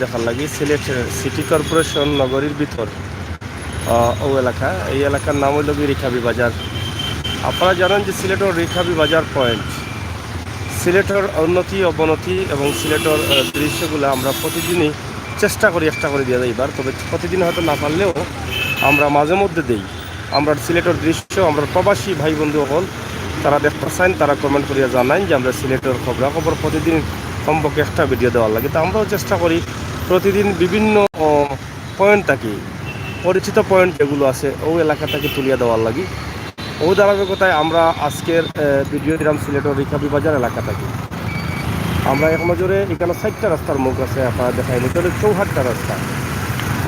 দেখার লাগি Sylhet city corporation নগরীর ভিতর ও এলাকা, এই এলাকার নাম হইল কি রিখাবি বাজার। আপনারা জানেন যে সিলেটের রিখাবি বাজার পয়েন্ট সিলেটের উন্নতি অবনতি এবং সিলেটের দৃশ্যগুলো আমরা প্রতিদিনই চেষ্টা করি দিয়ে যাইবার, তবে প্রতিদিন হয়তো না পারলেও আমরা মাঝে মধ্যে দেই। আমরা সিলেটের দৃশ্য আমরা প্রবাসী ভাই বন্ধু হল তারা দেখতে চান, তারা কমেন্ট করিয়া জানান যে আমরা সিলেটের খবরাখবর প্রতিদিন কমপক্ষে একটা ভিডিও দেওয়ার লাগে। তো আমরাও চেষ্টা করি প্রতিদিন বিভিন্ন পয়েন্ট থাকি, পরিচিত পয়েন্ট যেগুলো আছে ও এলাকাটাকে তুলিয়া দেওয়ার লাগে। ও ধারাবাহিকতায় আমরা আজকের ভিডিও দিলাম সিলেটের রিখাবি বাজার এলাকা থাকি। আমরা এক নজরে এখানে 4টা রাস্তার মুখ আছে, আপনারা দেখাই নিতে হলে 64টা রাস্তা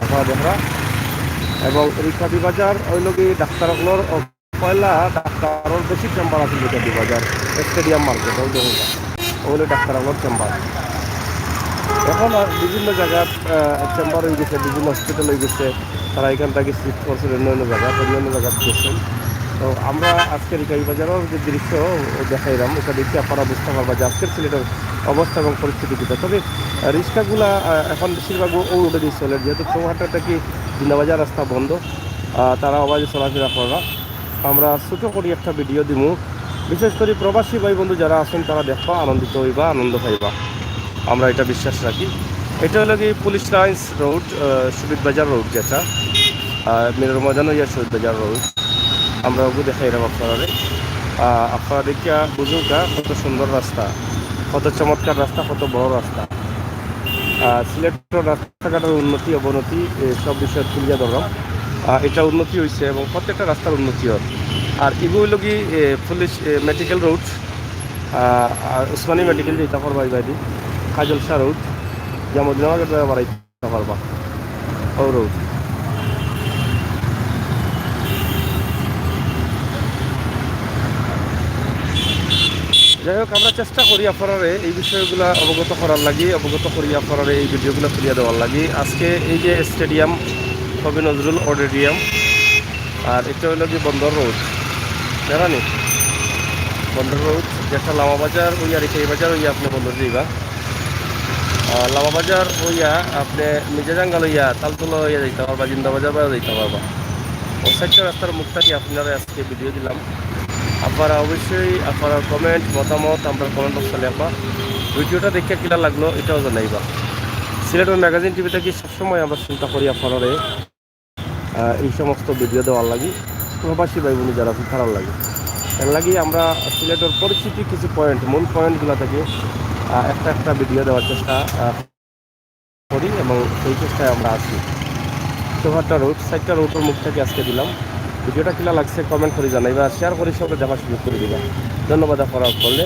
আপনারা দেখা। এবং রিখাবি বাজার ওই লগে ডাক্তারগুলোর পয়লা ডাক্তারের বেশি চেম্বার আছে রিখাবি বাজার স্টেডিয়াম মার্কেট ওই জায়গাটা ওগুলো ডাক্তারগুলোর চেম্বার। এখন আর বিভিন্ন জায়গার চেম্বার হয়ে গেছে, বিভিন্ন হসপিটাল হয়ে গেছে, তারা এখান থেকে শিফট করছে অন্য জায়গা গেছেন। তো আমরা আজকে রিখাবি বাজারের যে দৃশ্য দেখাইলাম এটা দেখি আপনারা বুঝতে পারবা যে আজকের সিলেটের অবস্থা এবং পরিস্থিতি কী। তবে রিক্সাগুলা এখন বেশিরভাগ ও রোডে দিয়ে চলে, যেহেতু চৌহাট্টাটা কি দিনাবাজার রাস্তা বন্ধ, তারা আওয়াজে চলাফেরা করা। আমরা ছোটো করি একটা ভিডিও দিব, বিশেষ করে প্রবাসী ভাই বন্ধু যারা আছেন তারা দেখবা আনন্দিত হইবা, আনন্দ পাইবা, আমরা এটা বিশ্বাস রাখি। এটা হলো কি পুলিশ লাইন্স রোড, শহীদ বাজার রোড, যেটা মিরর ময়দান ইয়া শহীদ বাজার রোড। আমরা ওগুলো দেখাই এরকম আপনারা দেখিয়া বুঝুকা কত সুন্দর রাস্তা, কত চমৎকার রাস্তা, কত বড় রাস্তা। সিলেটের রাস্তাঘাটের উন্নতি অবনতি সব বিষয়ে তুলিয়া ধরলাম। এটা উন্নতি হয়েছে এবং প্রত্যেকটা রাস্তার উন্নতি হয়। আর এগুলো কি police medical road, Usmani medical যেতে পারবা, বাইদি কাজল শাহ রোড, জামুদ্দিনগর বাড়াইতে পারবা ও রোড। যাই হোক, আমরা চেষ্টা করি আপনারা এই বিষয়গুলো অবগত করার লাগি, অবগত করি আপনারা এই ভিডিওগুলো তুলিয়া দেওয়ার লাগি। আজকে এই যে স্টেডিয়াম কবি নজরুল অডিটোরিয়াম, আর এটা হলো কি বন্দর রোড, জানানি বন্দর রোড, যেটা লামাবাজার ওইয়া রিখাবি বাজার ওইয়া আপনি বন্দর যাইবা, লামাবাজার ওইয়া আপনি মির্জাজাঙ্গাল হইয়া তালতলা হইয়া যাইতে পারবা, জিন্দাবাজার বা যাইতে পারবা। ও 4টা রাস্তার মুখটা দিয়ে আপনারা আজকে ভিডিও দিলাম। আপনারা অবশ্যই আপনার কমেন্ট মতামত আমরা কমেন্ট বক্সে লেখা, ভিডিওটা দেখে কিলা লাগলো এটাও জানাইবা। সিলেটের ম্যাগাজিন টিভি থেকে সবসময় আমরা চিন্তা করি আপনারা এই সমস্ত ভিডিও দেওয়ার লাগি, প্রবাসী ভাই বোন যারা খারাপ লাগে এর লাগি আমরা সিলেটের পরিস্থিতি কিছু পয়েন্ট, মূল পয়েন্টগুলো থেকে একটা ভিডিও দেওয়ার চেষ্টা করি এবং সেই চেষ্টায় আমরা আছি। 64টা রোড, 4টা রোডের মুখ থেকে আজকে দিলাম। ভিডিওটা কিলা লাগছে কমেন্ট করে জানাইবা, শেয়ার করে সবাই দেখার সুযোগ করে দিবা। ধন্যবাদ আপনারা করলে।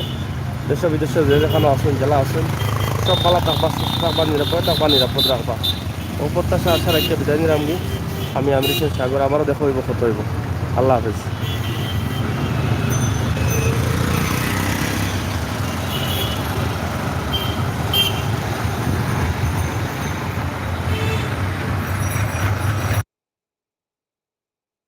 দেশ বিদেশে যে যেখানে আছেন, জেলা আছেন, সব ভালো থাকবা, সুস্থ থাকবা, নিরাপদ রাখবা। ও প্রত্যাশা আশা রাখতে বিদায় নিলাম। আমি আমেরিকান সাগর, আমারও দেখা হইব, কত হইব। আল্লাহ হাফেজ।